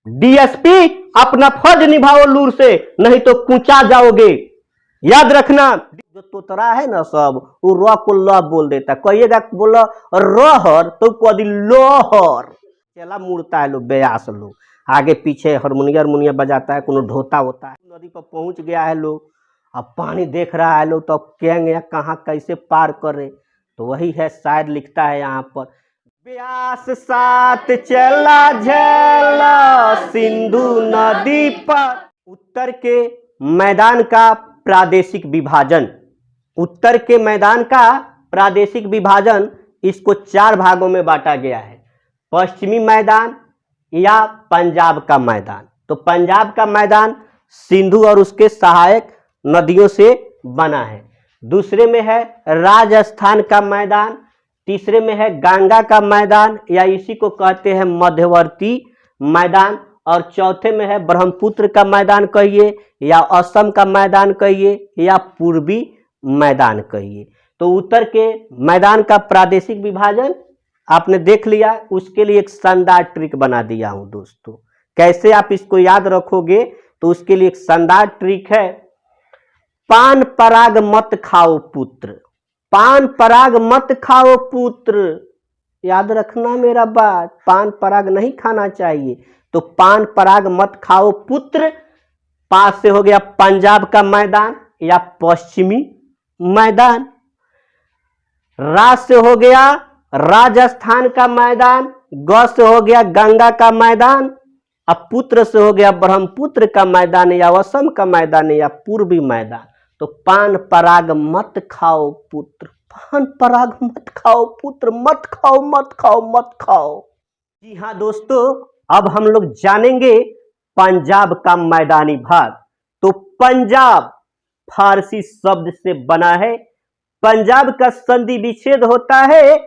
DSP अपना फर्ज निभाओ लूर से, नहीं तो कूचा जाओगे। याद रखना, जो तोतरा है ना सब, वो र को ल बोल देता। कहिएगा बोला रहर तो कदी लोहर। चला मुड़ता है लोग, ब्यास लोग आगे पीछे हारमोनिया बजाता है, कोनो ढोता होता है। नदी पर पहुंच गया है लोग, अब पानी देख रहा है लोग, तो अब कहेंगे कहाँ कैसे पार करे। तो वही है, शायद लिखता है यहाँ पर, ब्यास साथ चला झेला सिंधु नदी पर। उत्तर के मैदान का प्रादेशिक विभाजन, उत्तर के मैदान का प्रादेशिक विभाजन इसको 4 भागों में बांटा गया है। पश्चिमी मैदान या पंजाब का मैदान। तो पंजाब का मैदान सिंधु और उसके सहायक नदियों से बना है। दूसरे में है राजस्थान का मैदान, तीसरे में है गंगा का मैदान या इसी को कहते हैं मध्यवर्ती मैदान, और चौथे में है ब्रह्मपुत्र का मैदान कहिए या असम का मैदान कहिए या पूर्वी मैदान कहिए। तो उत्तर के मैदान का प्रादेशिक विभाजन आपने देख लिया, उसके लिए एक शानदार ट्रिक बना दिया हूं दोस्तों। कैसे आप इसको याद रखोगे, तो उसके लिए एक शानदार ट्रिक है, पान पराग मत खाओ पुत्र, पान पराग मत खाओ पुत्र। याद रखना मेरा बात, पान पराग नहीं खाना चाहिए। तो पान पराग मत खाओ पुत्र, पास से हो गया पंजाब का मैदान या पश्चिमी मैदान, रा से हो गया राजस्थान का मैदान, ग से हो गया गंगा का मैदान, अब पुत्र से हो गया ब्रह्मपुत्र का मैदान या असम का मैदान या पूर्वी मैदान। तो पान पराग मत खाओ पुत्र, पान पराग मत खाओ पुत्र, मत खाओ मत खाओ मत खाओ। जी हाँ दोस्तों, अब हम लोग जानेंगे पंजाब का मैदानी भाग। तो पंजाब फारसी शब्द से बना है। पंजाब का संधि विच्छेद होता है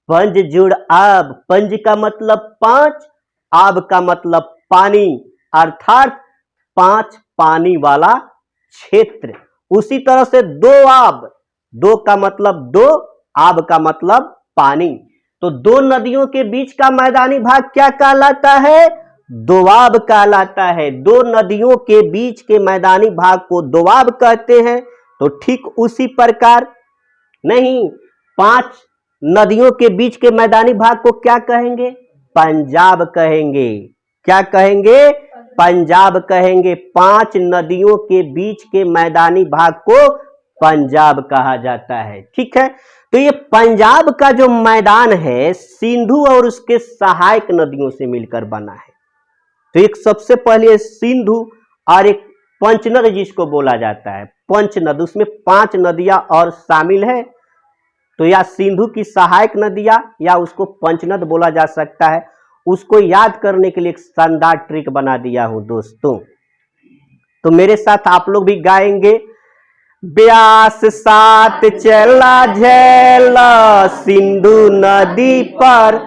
पंज जुड़ आब, पंज का मतलब 5, आब का मतलब पानी, अर्थात 5 पानी वाला क्षेत्र। उसी तरह से 2 आब, 2 का मतलब 2, आब का मतलब पानी। तो 2 नदियों के बीच का मैदानी भाग क्या कहलाता है? दोआब कहलाता है। 2 नदियों के बीच के मैदानी भाग को दोआब कहते हैं। तो ठीक उसी प्रकार नहीं, 5 नदियों के बीच के मैदानी भाग को क्या कहेंगे? पंजाब कहेंगे। क्या कहेंगे? पंजाब कहेंगे। 5 नदियों के बीच के मैदानी भाग को पंजाब कहा जाता है। ठीक है, तो ये पंजाब का जो मैदान है सिंधु और उसके सहायक नदियों से मिलकर बना है। तो एक सबसे पहले सिंधु और एक पंचनद जिसको बोला जाता है, पंचनद, उसमें 5 नदियां और शामिल है। तो या सिंधु की सहायक नदियां या उसको पंचनद बोला जा सकता है। उसको याद करने के लिए एक शानदार ट्रिक बना दिया हूं दोस्तों। तो मेरे साथ आप लोग भी गाएंगे, ब्यास साथ चला झेला सिंधु नदी पर,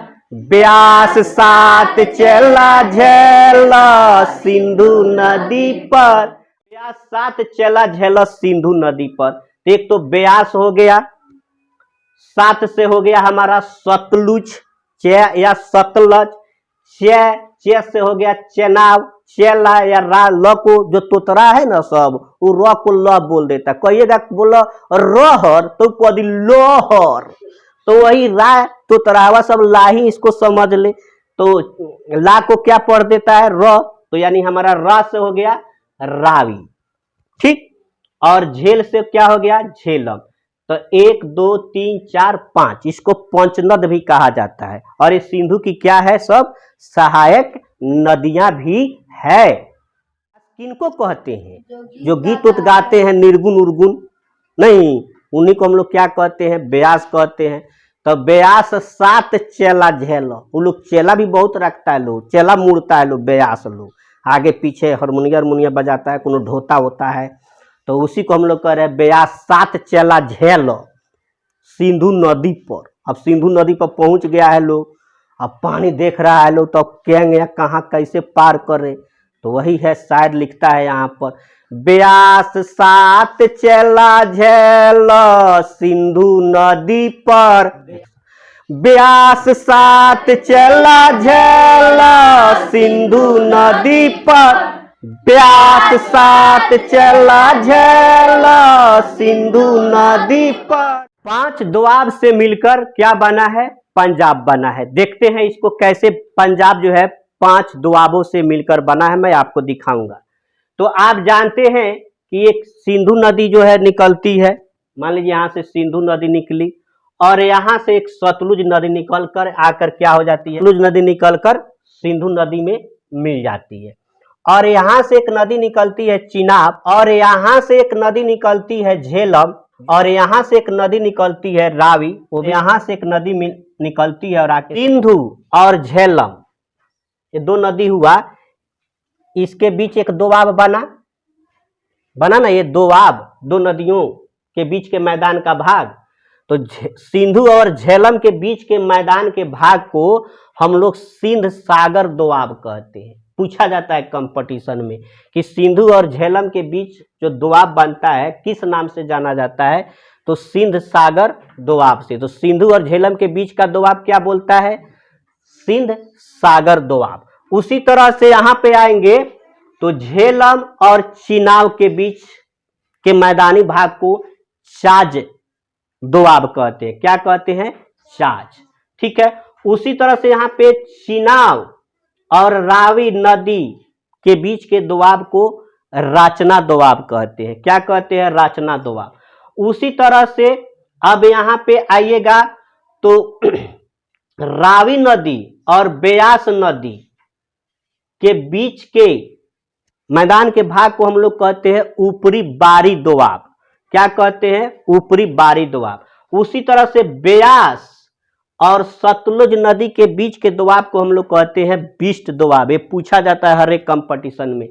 ब्यास साथ चला झेला सिंधु नदी पर। ब्यास साथ चला झेला सिंधु नदी पर। एक तो ब्यास हो गया, साथ से हो गया हमारा सतलुज या सतलज, चे से हो गया चेनाब, चेला या रा, ल को जो तोतरा है ना सब, वो र को ल बोल देता। कहिएगा बोला रहर तो कदी लोहर। तो वही रा तोतरावा सब ला ही इसको समझ ले। तो ला को क्या पढ़ देता है? र। तो यानी हमारा रा से हो गया रावी। ठीक, और झेल से क्या हो गया? झेलम। तो 1 2 3 4 5, इसको पंचनद भी कहा जाता है। और ये सिंधु की क्या है? सब सहायक नदियां भी है। किनको कहते हैं? जो गीत उत गाते हैं निर्गुण उर्गुण, नहीं, उन्हीं को हम लोग क्या कहते हैं? ब्यास कहते हैं। तो ब्यास साथ चेला झेलो, वो लोग चेला भी बहुत रखता है, लोग चेला मुड़ता है, लोग ब्यास लोग आगे पीछे हारमोनिया बजाता है, कोनो ढोता होता है। तो उसी को हम लोग कह रहे हैं ब्यास साथ चला झेलो सिंधु नदी पर। अब सिंधु नदी पर पहुंच गया है लोग, अब पानी देख रहा है लोग, तो अब कहेंगे कहाँ कैसे पार करे। तो वही है, शायद लिखता है यहाँ पर, ब्यास साथ चला झेलो सिंधु नदी पर। ब्यास साथ चला झेला सिंधु नदी पर, ब्यास साथ चला झेला सिंधु नदी पर। 5 दोआब से मिलकर क्या बना है? पंजाब बना है। देखते हैं इसको कैसे पंजाब जो है 5 दोआबों से मिलकर बना है, मैं आपको दिखाऊंगा। तो आप जानते हैं कि एक सिंधु नदी जो है निकलती है, मान लीजिए यहाँ से सिंधु नदी निकली और यहाँ से एक सतलुज नदी निकलकर आकर क्या हो जाती है? सतलुज नदी निकलकर सिंधु नदी में मिल जाती है। और यहाँ से एक नदी निकलती है चिनाब, और यहाँ से एक नदी निकलती है झेलम, और यहाँ से एक नदी निकलती है रावी, और यहाँ से एक नदी निकलती है और आके सिंधु और झेलम, ये 2 नदी हुआ। इसके बीच एक दोआब बना ना, ये दोआब 2 नदियों के बीच के मैदान का भाग। तो सिंधु और झेलम के बीच के मैदान के भाग को हम लोग सिंध सागर दोआब कहते हैं। पूछा जाता है कंपटीशन में कि सिंधु और झेलम के बीच जो दोआब बनता है किस नाम से जाना जाता है? तो सिंध सागर दोआब से। तो सिंधु और झेलम के बीच का दोआब क्या बोलता है? सिंध सागर दोआब। उसी तरह से यहाँ पे आएंगे तो झेलम और चिनाब के बीच के मैदानी भाग को चाज दोआब कहते हैं। क्या कहते हैं? चाज। ठीक है। उसी तरह से यहाँ पे चिनाब और रावी नदी के बीच के दोआब को रचना दोआब कहते हैं। क्या कहते हैं? रचना दोआब। उसी तरह से अब यहाँ पे आइएगा तो रावी नदी और ब्यास नदी के बीच के मैदान के भाग को हम लोग कहते हैं ऊपरी बारी दोआब। क्या कहते हैं? ऊपरी बारी दोआब। उसी तरह से ब्यास और सतलुज नदी के बीच के दोआब को हम लोग कहते हैं बिस्ट दोआब। ये पूछा जाता है हर एक कंपटीशन में।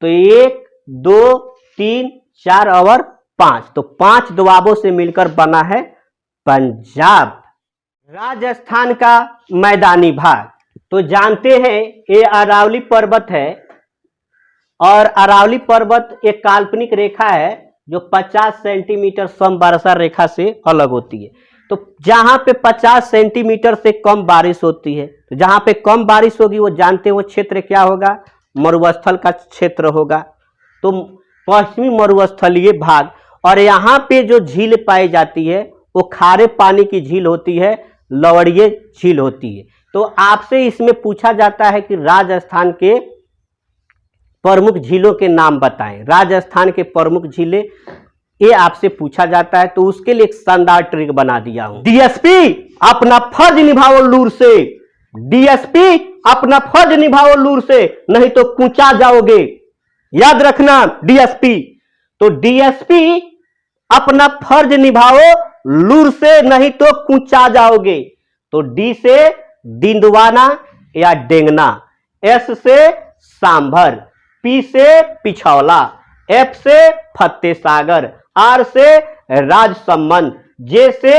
तो 1 2 3 4 और 5, तो 5 दोआबों से मिलकर बना है पंजाब। राजस्थान का मैदानी भाग तो जानते हैं ये अरावली पर्वत है, और अरावली पर्वत एक काल्पनिक रेखा है जो 50 सेंटीमीटर समवर्षा रेखा से अलग होती है। तो जहां पे 50 सेंटीमीटर से कम बारिश होती है, तो जहां पे कम बारिश होगी वो जानते हैं वो क्षेत्र क्या होगा? मरुस्थल का क्षेत्र होगा। तो पश्चिमी मरुस्थलीय भाग, और यहाँ पे जो झील पाई जाती है वो खारे पानी की झील होती है, लवड़ीय झील होती है। तो आपसे इसमें पूछा जाता है कि राजस्थान के प्रमुख झीलों के नाम बताएं। राजस्थान के प्रमुख झीलें ये आपसे पूछा जाता है, तो उसके लिए एक शानदार ट्रिक बना दिया हूं। डीएसपी अपना फर्ज निभाओ लूर से, डीएसपी अपना फर्ज निभाओ लूर से, नहीं तो कूचा जाओगे। याद रखना डीएसपी। तो डीएसपी अपना फर्ज निभाओ लूर से, नहीं तो कूचा जाओगे। तो डी से दिंदवाना या डेंगना, एस से सांभर, पी से पिछौला, एफ से फतेह सागर, आर से राजसमंद, जे से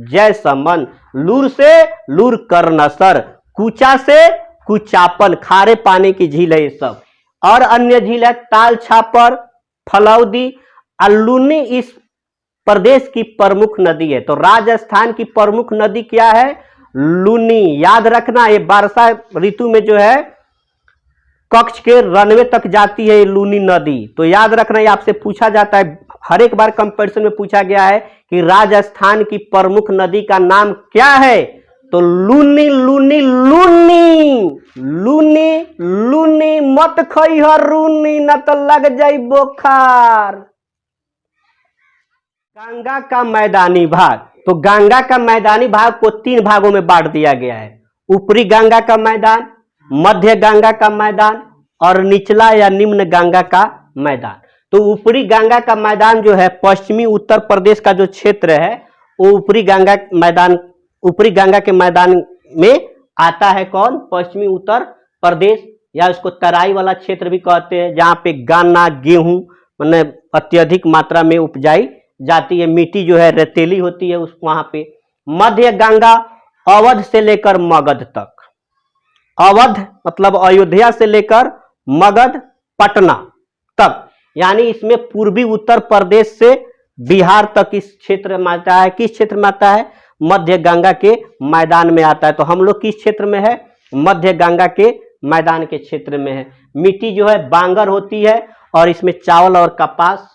जयसमंद, लूर से लूर कर्णसर, कूचा से कुचापन, खारे पानी की झील है ये सब। और अन्य झील है ताल छापर, फलौदी, लूनी इस प्रदेश की प्रमुख नदी है। तो राजस्थान की प्रमुख नदी क्या है? लूनी। याद रखना ये वर्षा ऋतु में जो है कक्ष के रनवे तक जाती है ये लूनी नदी। तो याद रखना ये आपसे पूछा जाता है, हर एक बार कंपटीशन में पूछा गया है कि राजस्थान की प्रमुख नदी का नाम क्या है? तो लूनी लूनी लूनी लूनी लूनी, मत खइह रूनी न तो लग जाई बोखार। गंगा का मैदानी भाग, तो गंगा का मैदानी भाग को 3 भागों में बांट दिया गया है। ऊपरी गंगा का मैदान, मध्य गंगा का मैदान और निचला या निम्न गंगा का मैदान। तो ऊपरी गंगा का मैदान जो है पश्चिमी उत्तर प्रदेश का जो क्षेत्र है वो ऊपरी गंगा के मैदान में आता है। कौन? पश्चिमी उत्तर प्रदेश, या उसको तराई वाला क्षेत्र भी कहते हैं, जहाँ पे गन्ना गेहूं मतलब अत्यधिक मात्रा में उपजाई जाती है। मिट्टी जो है रेतीली होती है उस वहां पे। मध्य गंगा अवध से लेकर मगध तक, अवध मतलब अयोध्या से लेकर मगध पटना तक, यानी इसमें पूर्वी उत्तर प्रदेश से बिहार तक इस क्षेत्र में आता है। किस क्षेत्र में आता है? मध्य गंगा के मैदान में आता है। तो हम लोग किस क्षेत्र में है? मध्य गंगा के मैदान के क्षेत्र में है। मिट्टी जो है बांगर होती है और इसमें चावल और कपास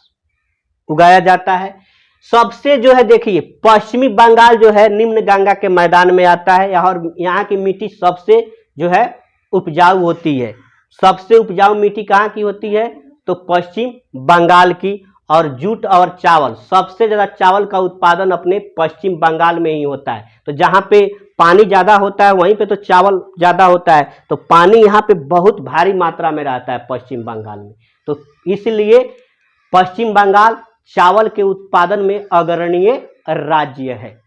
उगाया जाता है। सबसे जो है देखिए पश्चिमी बंगाल जो है निम्न गंगा के मैदान में आता है और यहाँ की मिट्टी सबसे जो है उपजाऊ होती है। सबसे उपजाऊ मिट्टी कहाँ की होती है? तो पश्चिम बंगाल की। और जूट और चावल, सबसे ज्यादा चावल का उत्पादन अपने पश्चिम बंगाल में ही होता है। तो जहाँ पे पानी ज्यादा होता है वहीं पे तो चावल ज्यादा होता है। तो पानी यहाँ पे बहुत भारी मात्रा में रहता है पश्चिम बंगाल में। तो इसलिए पश्चिम बंगाल चावल के उत्पादन में अग्रणीय राज्य है।